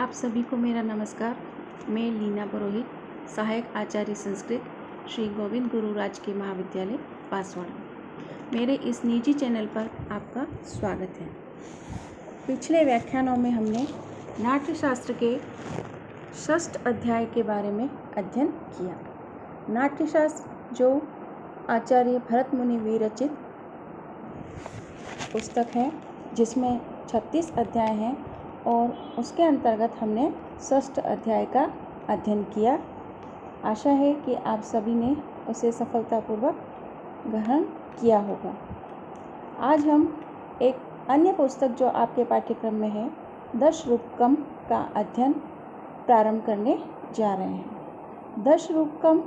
आप सभी को मेरा नमस्कार। मैं लीना पुरोहित, सहायक आचार्य संस्कृत, श्री गोविंद गुरु राजकीय महाविद्यालय बांसवाड़ा। मेरे इस निजी चैनल पर आपका स्वागत है। पिछले व्याख्यानों में हमने नाट्यशास्त्र के 6th अध्याय के बारे में अध्ययन किया। नाट्यशास्त्र जो आचार्य भरत मुनि विरचित पुस्तक है, जिसमें 36 अध्याय हैं और उसके अंतर्गत हमने 6th अध्याय का अध्ययन किया। आशा है कि आप सभी ने उसे सफलतापूर्वक ग्रहण किया होगा। आज हम एक अन्य पुस्तक जो आपके पाठ्यक्रम में है, दशरूपकम का अध्ययन प्रारंभ करने जा रहे हैं। दशरूपकम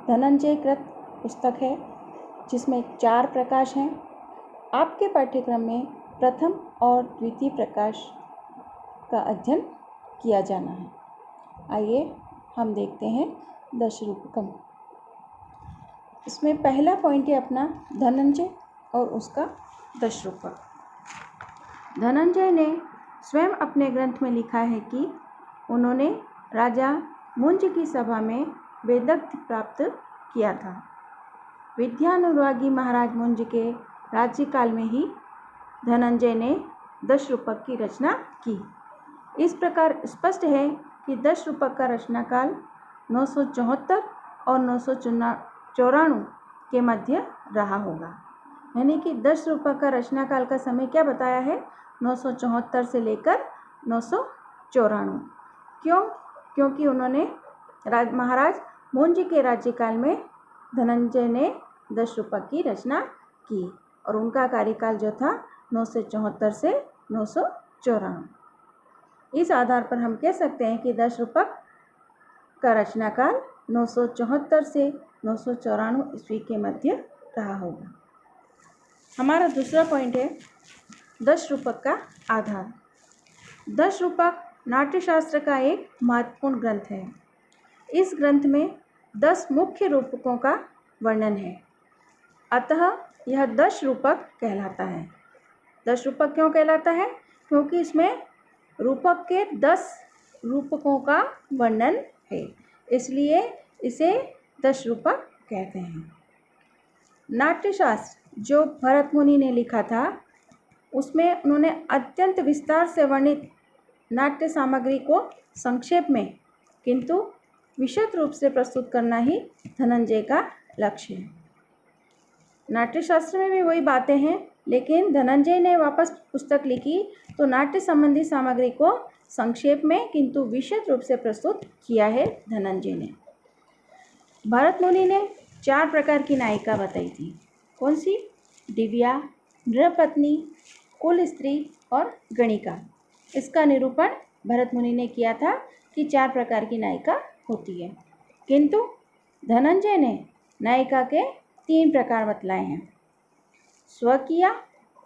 धनंजय कृत पुस्तक है, जिसमें 4 प्रकाश हैं। आपके पाठ्यक्रम में प्रथम और द्वितीय प्रकाश का अध्ययन किया जाना है। आइए हम देखते हैं दशरूपकम। इसमें पहला पॉइंट है अपना धनंजय और उसका दशरूपक। धनंजय ने स्वयं अपने ग्रंथ में लिखा है कि उन्होंने राजा मुंज की सभा में वेदज्ञ प्राप्त किया था। विद्यानुरागी महाराज मुंज के राज्यकाल में ही धनंजय ने दशरूपक की रचना की। इस प्रकार स्पष्ट है कि दशरूपक का रचनाकाल 974 और 994 के मध्य रहा होगा। यानी कि दशरूपक का रचनाकाल का समय क्या बताया है? 974 से लेकर 994। क्यों? क्योंकि उन्होंने महाराज मुंज के राज्यकाल में धनंजय ने दशरूपक की रचना की और उनका कार्यकाल जो था 974 से 994। इस आधार पर हम कह सकते हैं कि दशरूपक का रचनाकाल 974 से 994 ईस्वी के मध्य रहा होगा। हमारा दूसरा पॉइंट है दशरूपक का आधार। दशरूपक नाट्यशास्त्र का एक महत्वपूर्ण ग्रंथ है। इस ग्रंथ में 10 मुख्य रूपकों का वर्णन है, अतः यह दशरूपक कहलाता है। दशरूपक क्यों कहलाता है? क्योंकि इसमें रूपक के 10 रूपकों का वर्णन है, इसलिए इसे दशरूपक कहते हैं। नाट्यशास्त्र जो भरत मुनि ने लिखा था, उसमें उन्होंने अत्यंत विस्तार से वर्णित नाट्य सामग्री को संक्षेप में किंतु विशद रूप से प्रस्तुत करना ही धनंजय का लक्ष्य है। नाट्यशास्त्र में भी वही बातें हैं, लेकिन धनंजय ने वापस पुस्तक लिखी तो नाट्य संबंधी सामग्री को संक्षेप में किंतु विशद रूप से प्रस्तुत किया है धनंजय ने। भरत मुनि ने 4 प्रकार की नायिका बताई थी। कौन सी? दिव्या, नृपत्नी, कुल स्त्री और गणिका। इसका निरूपण भरत मुनि ने किया था कि 4 प्रकार की नायिका होती है, किंतु धनंजय ने नायिका के 3 प्रकार बतलाए हैं: स्वकीया,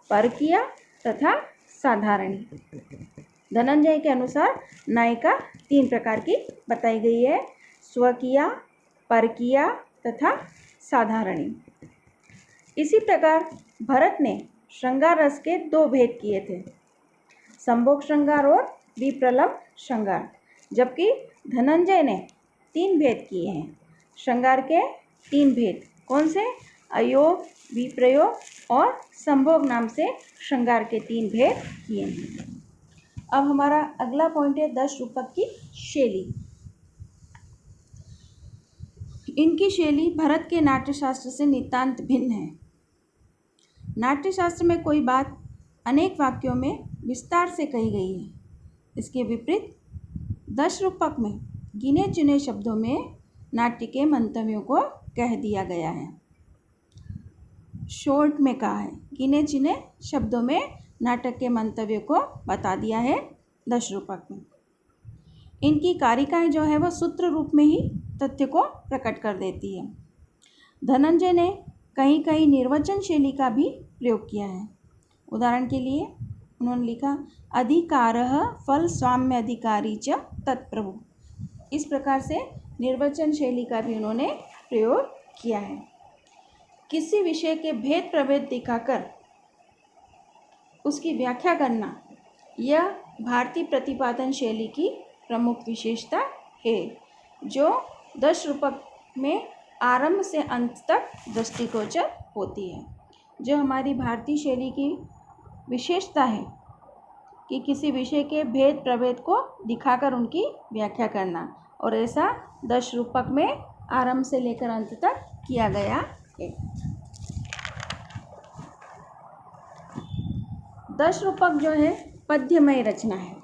परकीया तथा साधारणी। धनंजय के अनुसार नायिका 3 प्रकार की बताई गई है: स्वकीया, परकीया तथा साधारणी। इसी प्रकार भरत ने श्रृंगार रस के 2 भेद किए थे, संभोग श्रृंगार और विप्रलंब श्रृंगार, जबकि धनंजय ने 3 भेद किए हैं। श्रृंगार के 3 भेद कौन से? अयोग, विप्रयोग और संभोग नाम से श्रृंगार के 3 भेद किए हैं। अब हमारा अगला पॉइंट है दशरूपक की शैली। इनकी शैली भरत के नाट्यशास्त्र से नितांत भिन्न है। नाट्यशास्त्र में कोई बात अनेक वाक्यों में विस्तार से कही गई है। इसके विपरीत दशरूपक में गिने चुने शब्दों में नाट्य के मंतव्यों को कह दिया गया है। शॉर्ट में कहा है, गिने चुने शब्दों में नाटक के मंतव्यों को बता दिया है दशरूपक में। इनकी कारिकाएं जो है वह सूत्र रूप में ही तथ्य को प्रकट कर देती है। धनंजय ने कहीं कहीं निर्वचन शैली का भी प्रयोग किया है। उदाहरण के लिए उन्होंने लिखा अधिकारः फल स्वाम्य अधिकारी च तत्प्रभु। इस प्रकार से निर्वचन शैली का भी उन्होंने प्रयोग किया है। किसी विषय के भेद प्रभेद दिखाकर उसकी व्याख्या करना, यह भारतीय प्रतिपादन शैली की प्रमुख विशेषता है, जो 10 रूपक में आरंभ से अंत तक दृष्टिगोचर होती है। जो हमारी भारतीय शैली की विशेषता है कि किसी विषय के भेद प्रभेद को दिखाकर उनकी व्याख्या करना, और ऐसा 10 रूपक में आरंभ से लेकर अंत तक किया गया है। 10 रूपक जो है पद्यमय रचना है।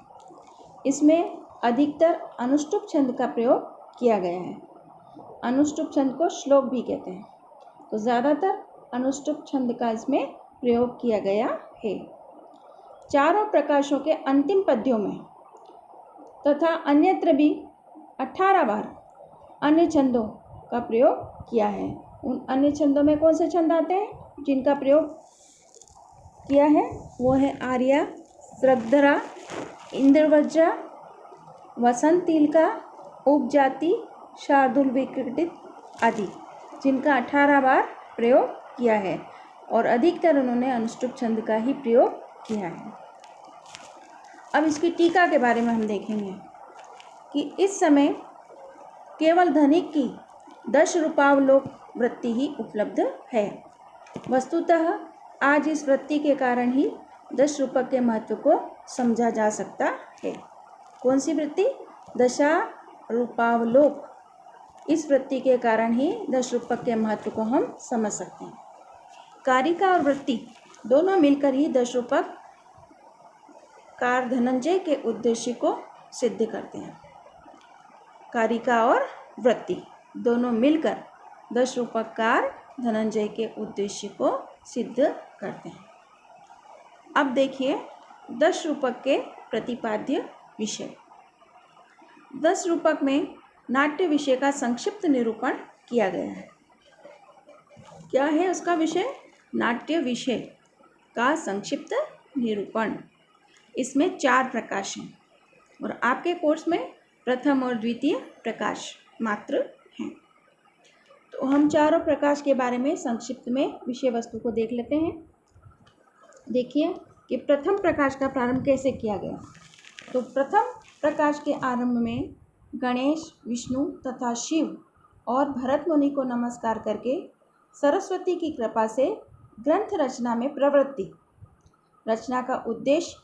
इसमें अधिकतर अनुष्टुप छंद का प्रयोग किया गया है। अनुष्टुप छंद को श्लोक भी कहते हैं, तो ज़्यादातर अनुष्टुप छंद का इसमें प्रयोग किया गया है। चारों प्रकाशों के अंतिम पद्यों में तथा अन्यत्र भी 18 बार अन्य छंदों का प्रयोग किया है। उन अन्य छंदों में कौन से छंद आते हैं जिनका प्रयोग किया है? वो है आर्या, श्रद्धरा, इंद्रवज्रा, वसंतिलका, उपजाति, शार्दुल विकटित आदि, जिनका 18 बार प्रयोग किया है, और अधिकतर उन्होंने अनुष्टुप छंद का ही प्रयोग किया है। अब इसकी टीका के बारे में हम देखेंगे कि इस समय केवल धनिक की 10 रूपावलोक वृत्ति ही उपलब्ध है। वस्तुतः आज इस वृत्ति के कारण ही 10 रूपक के महत्व को समझा जा सकता है। कौन सी वृत्ति? दशा रूपावलोक। इस वृत्ति के कारण ही 10 रूपक के महत्व को हम समझ सकते हैं। कारिका और वृत्ति दोनों मिलकर ही 10 रूपक कार धनंजय के उद्देश्य को सिद्ध करते हैं। कारिका और वृत्ति दोनों मिलकर 10 रूपक कार धनंजय के उद्देश्य को सिद्ध करते हैं। अब देखिए 10 रूपक के प्रतिपाद्य विषय। 10 रूपक में नाट्य विषय का संक्षिप्त निरूपण किया गया है। क्या है उसका विषय? नाट्य विषय का संक्षिप्त निरूपण। इसमें 4 प्रकाश हैं, और आपके कोर्स में प्रथम और द्वितीय प्रकाश मात्र हैं। तो हम चारों प्रकाश के बारे में संक्षिप्त में विषय वस्तु को देख लेते हैं। देखिए कि प्रथम प्रकाश का प्रारंभ कैसे किया गया। तो प्रथम प्रकाश के आरंभ में गणेश, विष्णु तथा शिव और भरत मुनि को नमस्कार करके सरस्वती की कृपा से ग्रंथ रचना में प्रवृत्ति, रचना का उद्देश्य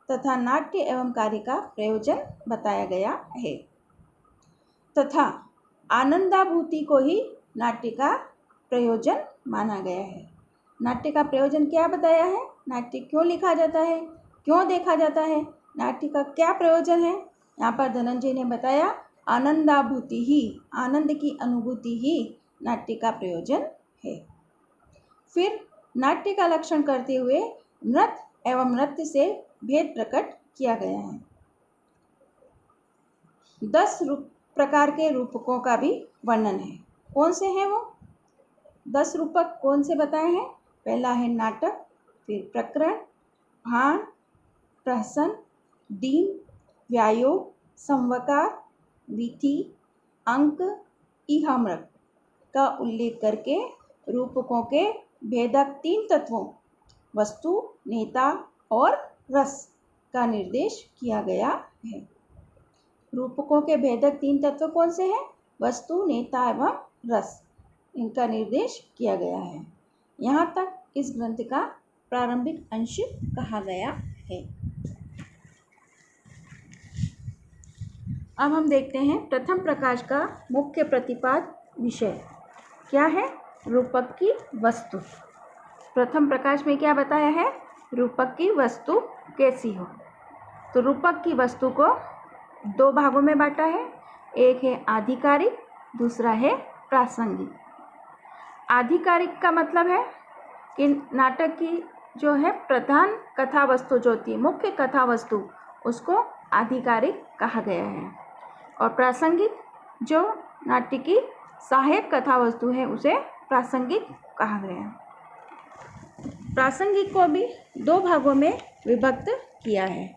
तथा नाट्य एवं कार्य का प्रयोजन बताया गया है, तथा आनंदाभूति को ही नाट्य का प्रयोजन माना गया है। नाट्य का प्रयोजन क्या बताया है? नाट्य क्यों लिखा जाता है, क्यों देखा जाता है, नाट्य का क्या प्रयोजन है? यहाँ पर धनंजय ने बताया आनंदाभूति ही, आनंद की अनुभूति ही नाट्य का प्रयोजन है। फिर नाट्य का लक्षण करते हुए नृत्य एवं नृत्य से भेद प्रकट किया गया है। 10 प्रकार के रूपकों का भी वर्णन है। कौन से हैं वो 10 रूपक? कौन से बताए हैं? पहला है नाटक, फिर प्रकरण, भान, प्रहसन, दीन, व्यायोग, संवकार, वीथी, अंक, इहामृग का उल्लेख करके रूपकों के भेदक 3 तत्वों वस्तु, नेता और रस का निर्देश किया गया है। रूपकों के भेदक 3 तत्व कौन से हैं? वस्तु, नेता एवं रस, इनका निर्देश किया गया है। यहाँ तक इस ग्रंथ का प्रारंभिक अंश कहा गया है। अब हम देखते हैं प्रथम प्रकाश का मुख्य प्रतिपाद्य विषय क्या है? रूपक की वस्तु। प्रथम प्रकाश में क्या बताया है? रूपक की वस्तु कैसी हो। तो रूपक की वस्तु को 2 भागों में बांटा है। एक है आधिकारिक, दूसरा है प्रासंगिक। आधिकारिक का मतलब है कि नाटक की जो है प्रधान कथा वस्तु जो होती है, मुख्य कथा वस्तु, उसको आधिकारिक कहा गया है। और प्रासंगिक जो नाट्य की सहायक कथा वस्तु है उसे प्रासंगिक कहा गया है। प्रासंगिक को भी 2 भागों में विभक्त किया है।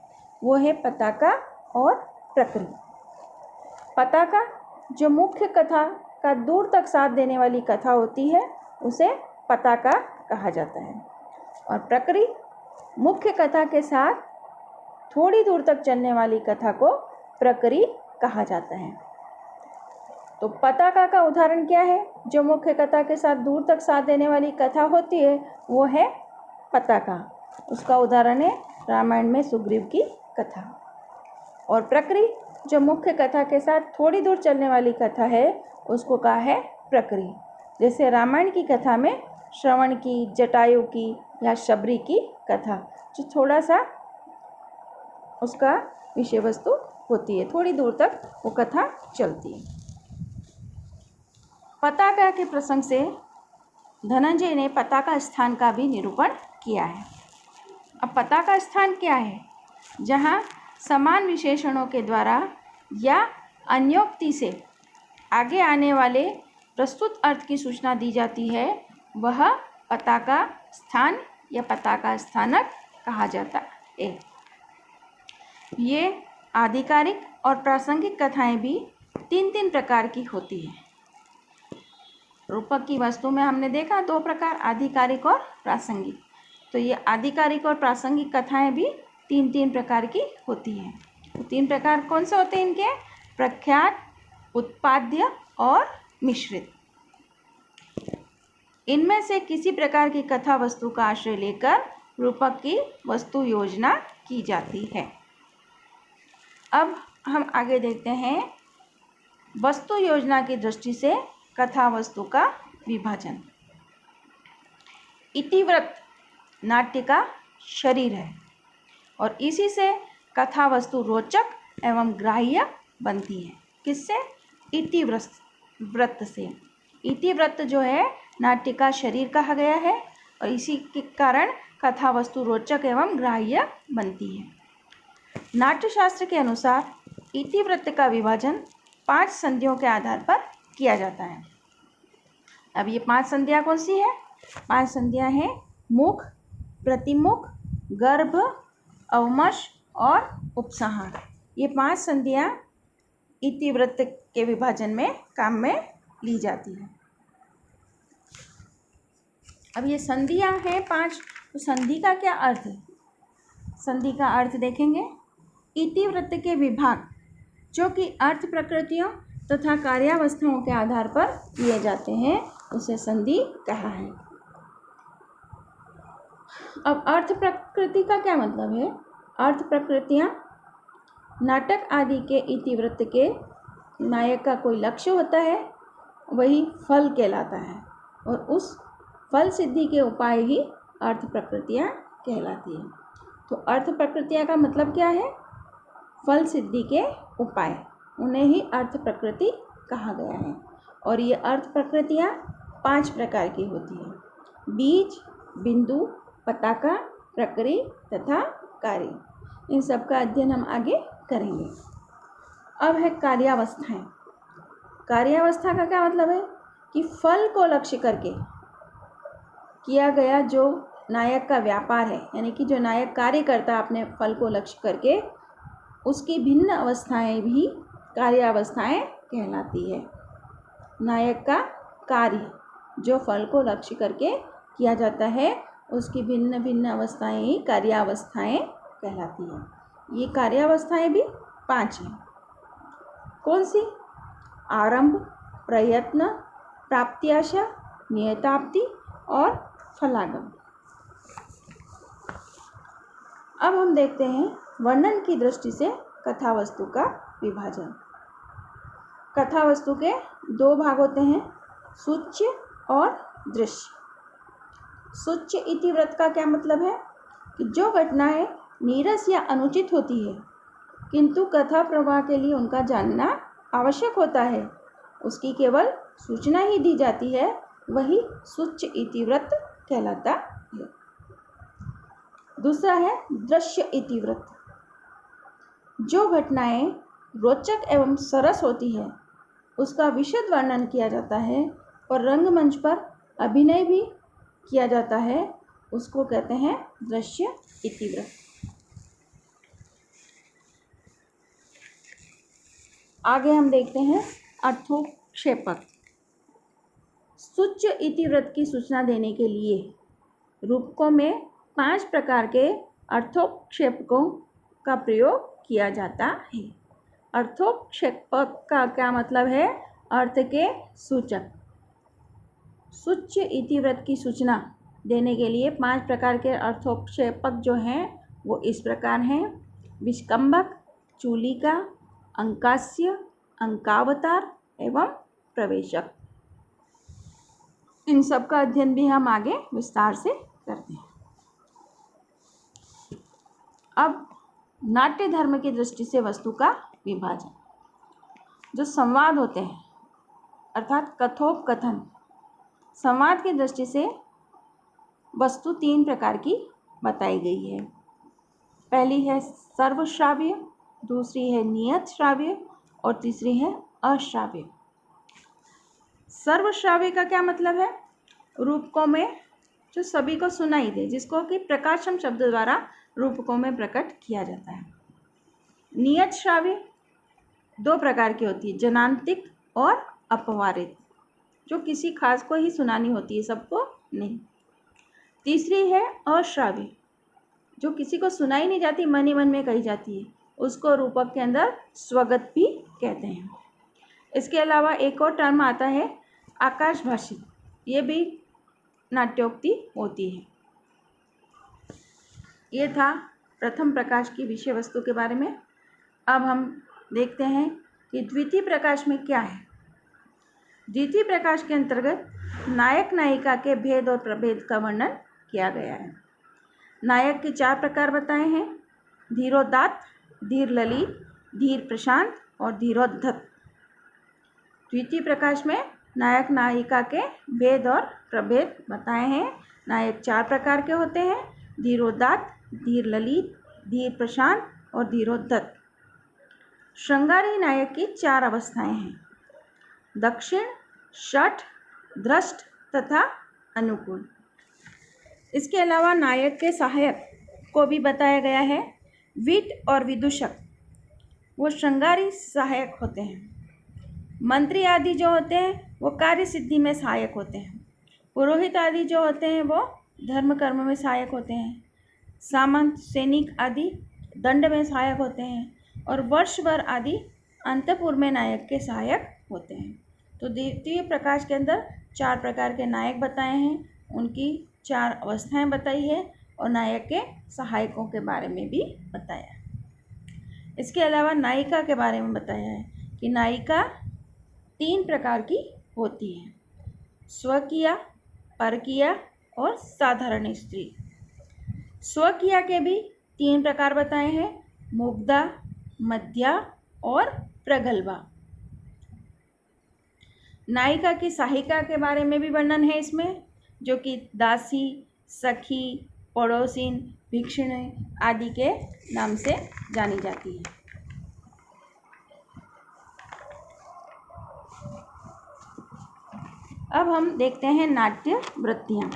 वो है पताका और प्रकृति। पताका जो मुख्य कथा का दूर तक साथ देने वाली कथा होती है उसे पताका कहा जाता है, और प्रकृति मुख्य कथा के साथ थोड़ी दूर तक चलने वाली कथा को प्रकरी कहा जाता है। तो पताका का उदाहरण क्या है? जो मुख्य कथा के साथ दूर तक साथ देने वाली कथा होती है वो है पताका। उसका उदाहरण है रामायण में सुग्रीव की कथा। और प्रकरी जो मुख्य कथा के साथ थोड़ी दूर चलने वाली कथा है उसको कहा है प्रकरी। जैसे रामायण की कथा में श्रवण की, जटायु की या शबरी की कथा, जो थोड़ा सा उसका विषय वस्तु होती है, थोड़ी दूर तक वो कथा चलती है। पताका के प्रसंग से धनंजय ने पताका स्थान का भी निरूपण किया है। अब पताका स्थान क्या है? जहाँ समान विशेषणों के द्वारा या अन्योक्ति से आगे आने वाले प्रस्तुत अर्थ की सूचना दी जाती है, वह पताका स्थान या पताका स्थानक कहा जाता है। ये आधिकारिक और प्रासंगिक कथाएं भी तीन प्रकार की होती हैं। रूपक की वस्तु में हमने देखा 2 प्रकार, आधिकारिक और प्रासंगिक। तो ये आधिकारिक और प्रासंगिक कथाएं भी 3 प्रकार की होती हैं। तो 3 प्रकार कौन से होते हैं इनके? प्रख्यात, उत्पाद्य और मिश्रित। इनमें से किसी प्रकार की कथा वस्तु का आश्रय लेकर रूपक की वस्तु योजना की जाती है। अब हम आगे देखते हैं वस्तु योजना की दृष्टि से कथा वस्तु का विभाजन। इतिवृत्त नाट्य का शरीर है और इसी से कथा वस्तु रोचक एवं ग्राह्य बनती है। किससे? इतिवृत्त से। इतिवृत्त जो है नाट्य का शरीर कहा गया है और इसी के कारण कथा वस्तु रोचक एवं ग्राह्य बनती है। नाट्यशास्त्र के अनुसार इतिवृत्त का विभाजन 5 संधियों के आधार पर किया जाता है। अब ये 5 संधियाँ कौन सी है? 5 संधियाँ हैं मुख, प्रतिमुख, गर्भ, अवमश और उपसंहार। ये 5 संधियाँ इतिवृत्त के विभाजन में काम में ली जाती हैं। अब ये संधियाँ हैं 5, तो संधि का क्या अर्थ है? संधि का अर्थ देखेंगे, इतिवृत्त के विभाग जो कि अर्थ प्रकृतियों तथा कार्यावस्थाओं के आधार पर किए जाते हैं उसे संधि कहा है। अब अर्थ प्रकृति का क्या मतलब है? अर्थ प्रकृतियाँ नाटक आदि के इतिवृत्त के नायक का कोई लक्ष्य होता है, वही फल कहलाता है और उस फल सिद्धि के उपाय ही अर्थ प्रकृतियाँ कहलाती हैं। तो अर्थ प्रकृतियाँ का मतलब क्या है? फल सिद्धि के उपाय, उन्हें ही अर्थ प्रकृति कहा गया है। और ये अर्थ प्रकृतियाँ 5 प्रकार की होती हैं: बीज, बिंदु, पताका, प्रकरी तथा कारी। इन सब का अध्ययन हम आगे करेंगे। अब है कार्यावस्थाएं। कार्यावस्था का क्या मतलब है? कि फल को लक्ष्य करके किया गया जो नायक का व्यापार है, यानी कि जो नायक कार्य करता है अपने फल को लक्ष्य करके, उसकी भिन्न अवस्थाएं भी कार्यावस्थाएं कहलाती है। नायक का कार्य जो फल को लक्ष्य करके किया जाता है, उसकी भिन्न भिन्न अवस्थाएं ही कार्यावस्थाएं कहलाती हैं। ये कार्यावस्थाएं भी 5 हैं। कौन सी? आरंभ, प्रयत्न, प्राप्त्याशा, नियताप्ति और फलागम। अब हम देखते हैं वर्णन की दृष्टि से कथा वस्तु का विभाजन। कथा वस्तु के 2 भाग होते हैं, सूच्य और दृश्य। सूच्य इतिवृत्त का क्या मतलब है? कि जो घटनाएं नीरस या अनुचित होती है किंतु कथा प्रवाह के लिए उनका जानना आवश्यक होता है, उसकी केवल सूचना ही दी जाती है, वही सूच्य इतिवृत्त कहलाता है। दूसरा है दृश्य इतिवृत्त। जो घटनाएं रोचक एवं सरस होती है उसका विशद वर्णन किया जाता है और रंगमंच पर अभिनय भी किया जाता है, उसको कहते हैं दृश्य इतिवृत्त। आगे हम देखते हैं अर्थोक्षेपक। सूच्य इतिवृत्त की सूचना देने के लिए रूपकों में 5 प्रकार के अर्थोक्षेपकों का प्रयोग किया जाता है। अर्थोपक्षेपक का क्या मतलब है? अर्थ के सूचक। सूच्य इतिवृत्त की सूचना देने के लिए 5 प्रकार के अर्थोपक्षेपक जो हैं वो इस प्रकार हैं: विष्कंभक, चूलिका, अंकास्य, अंकावतार एवं प्रवेशक। इन सब का अध्ययन भी हम आगे विस्तार से करते हैं। अब नाट्य धर्म की दृष्टि से वस्तु का विभाजन। जो संवाद होते हैं अर्थात कथोपकथन, संवाद की दृष्टि से वस्तु 3 प्रकार की बताई गई है। पहली है सर्वश्राव्य, दूसरी है नियत श्राव्य और तीसरी है अश्राव्य। सर्वश्राव्य का क्या मतलब है? रूपकों में जो सभी को सुनाई दे, जिसको कि प्रकाशम शब्द द्वारा रूपकों में प्रकट किया जाता है। नियत श्राव्य 2 प्रकार की होती है, जनांतिक और अपवारित, जो किसी खास को ही सुनानी होती है, सबको नहीं। तीसरी है अश्राव्य, जो किसी को सुनाई नहीं जाती, मन ही मन में कही जाती है, उसको रूपक के अंदर स्वगत भी कहते हैं। इसके अलावा एक और टर्म आता है आकाशभाषी, ये भी नाट्योक्ति होती है। ये था प्रथम प्रकाश की विषय वस्तु के बारे में। अब हम देखते हैं कि द्वितीय प्रकाश में क्या है। द्वितीय प्रकाश के अंतर्गत नायक नायिका के भेद और प्रभेद का वर्णन किया गया है। नायक के 4 प्रकार बताए हैं: धीरोदात्त, धीर ललित, धीर प्रशांत और धीरोद्धत। द्वितीय प्रकाश में नायक नायिका के भेद और प्रभेद बताए हैं। नायक 4 प्रकार के होते हैं: धीरोदात्त, धीर ललित, धीर प्रशांत और धीरोद्धत। श्रृंगारी नायक की 4 अवस्थाएं हैं: दक्षिण, षठ, दृष्ट तथा अनुकूल। इसके अलावा नायक के सहायक को भी बताया गया है। विट और विदूषक वो श्रृंगारी सहायक होते हैं। मंत्री आदि जो होते हैं वो कार्य सिद्धि में सहायक होते हैं। पुरोहित आदि जो होते हैं वो धर्म कर्म में सहायक होते हैं। सामंत, सैनिक आदि दंड में सहायक होते हैं और वर्षभर आदि अंतपुर में नायक के सहायक होते हैं। तो द्वितीय प्रकाश के अंदर 4 प्रकार के नायक बताए हैं, उनकी 4 अवस्थाएं बताई है और नायक के सहायकों के बारे में भी बताया। इसके अलावा नायिका के बारे में बताया है कि नायिका 3 प्रकार की होती है: स्वकीया, परकीया और साधारण स्त्री। स्वकीया के भी 3 प्रकार बताए हैं: मुग्धा, मध्या और प्रगल्भा। नायिका की सहायिका के बारे में भी वर्णन है इसमें, जो कि दासी, सखी, पड़ोसिन, भिक्षुणी आदि के नाम से जानी जाती है। अब हम देखते हैं नाट्य वृत्तियाँ।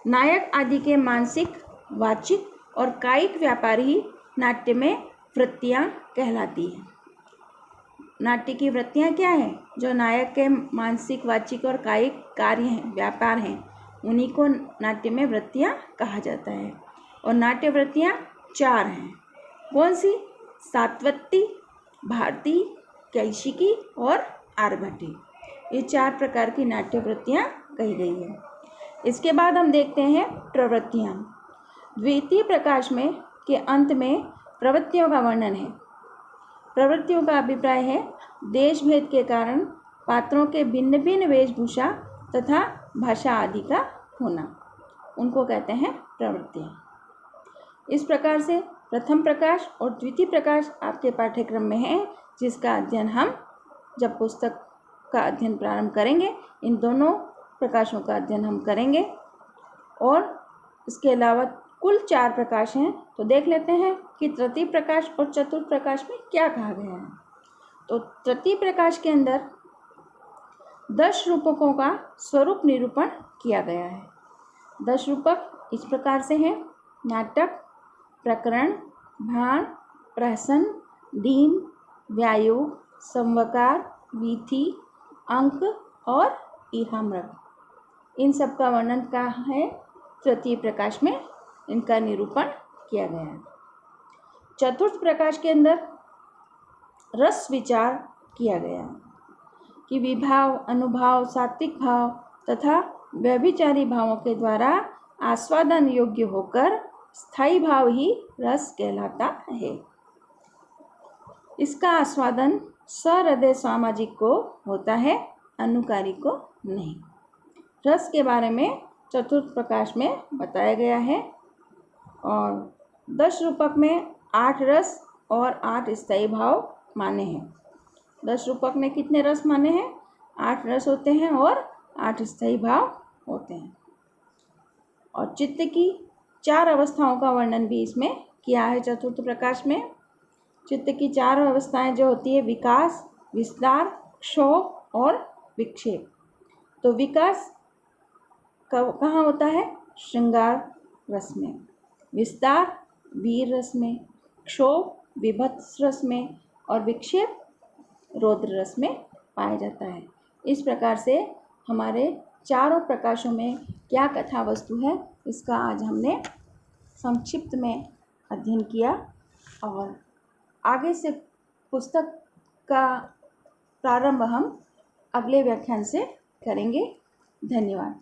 नायक आदि के मानसिक, वाचिक और कायिक व्यापार ही नाट्य में वृत्तियाँ कहलाती हैं। नाट्य की वृत्तियाँ क्या हैं? जो नायक के मानसिक, वाचिक और कायिक कार्य हैं, व्यापार हैं, उन्हीं को नाट्य में वृत्तियाँ कहा जाता है। और नाट्य वृत्तियाँ 4 हैं। कौन सी? सात्वती, भारती, कैशिकी और आर्भटी। ये 4 प्रकार की नाट्य वृत्तियाँ कही गई है। इसके बाद हम देखते हैं प्रवृत्तियाँ। द्वितीय प्रकाश में के अंत में प्रवृत्तियों का वर्णन है। प्रवृत्तियों का अभिप्राय है देश भेद के कारण पात्रों के भिन्न भिन्न वेशभूषा तथा भाषा आदि का होना, उनको कहते हैं प्रवृत्तियाँ। इस प्रकार से प्रथम प्रकाश और द्वितीय प्रकाश आपके पाठ्यक्रम में है, जिसका अध्ययन हम जब पुस्तक का अध्ययन प्रारंभ करेंगे इन दोनों प्रकाशों का अध्ययन हम करेंगे। और इसके अलावा कुल 4 प्रकाश हैं, तो देख लेते हैं कि तृतीय प्रकाश और चतुर्थ प्रकाश में क्या कहा गया है। तो तृतीय प्रकाश के अंदर 10 रूपकों का स्वरूप निरूपण किया गया है। 10 रूपक इस प्रकार से हैं: नाटक, प्रकरण, भाण, प्रहसन, दीन, व्यायोग, संवकार, वीथी, अंक और ईहामृग। इन सब का वर्णन का है तृतीय प्रकाश में, इनका निरूपण किया गया है। चतुर्थ प्रकाश के अंदर रस विचार किया गया है कि विभाव, अनुभाव, सात्विक भाव तथा व्यभिचारी भावों के द्वारा आस्वादन योग्य होकर स्थायी भाव ही रस कहलाता है। इसका आस्वादन सहृदय सामाजिक को होता है, अनुकारी को नहीं। रस के बारे में चतुर्थ प्रकाश में बताया गया है और 10 रूपक में 8 रस और 8 स्थायी भाव माने हैं। 10 रूपक में कितने रस माने हैं? 8 रस होते हैं और 8 स्थायी भाव होते हैं। और चित्त की 4 अवस्थाओं का वर्णन भी इसमें किया है चतुर्थ प्रकाश में। चित्त की 4 अवस्थाएं जो होती है विकास, विस्तार, क्षोभ और विक्षेप। तो विकास कहाँ होता है? श्रृंगार रस में, विस्तार वीर रस में, क्षोभ विभत्स रस में और विक्षेप रौद्र रस में पाया जाता है। इस प्रकार से हमारे चारों प्रकाशों में क्या कथा वस्तु है, इसका आज हमने संक्षिप्त में अध्ययन किया और आगे से पुस्तक का प्रारंभ हम अगले व्याख्यान से करेंगे। धन्यवाद।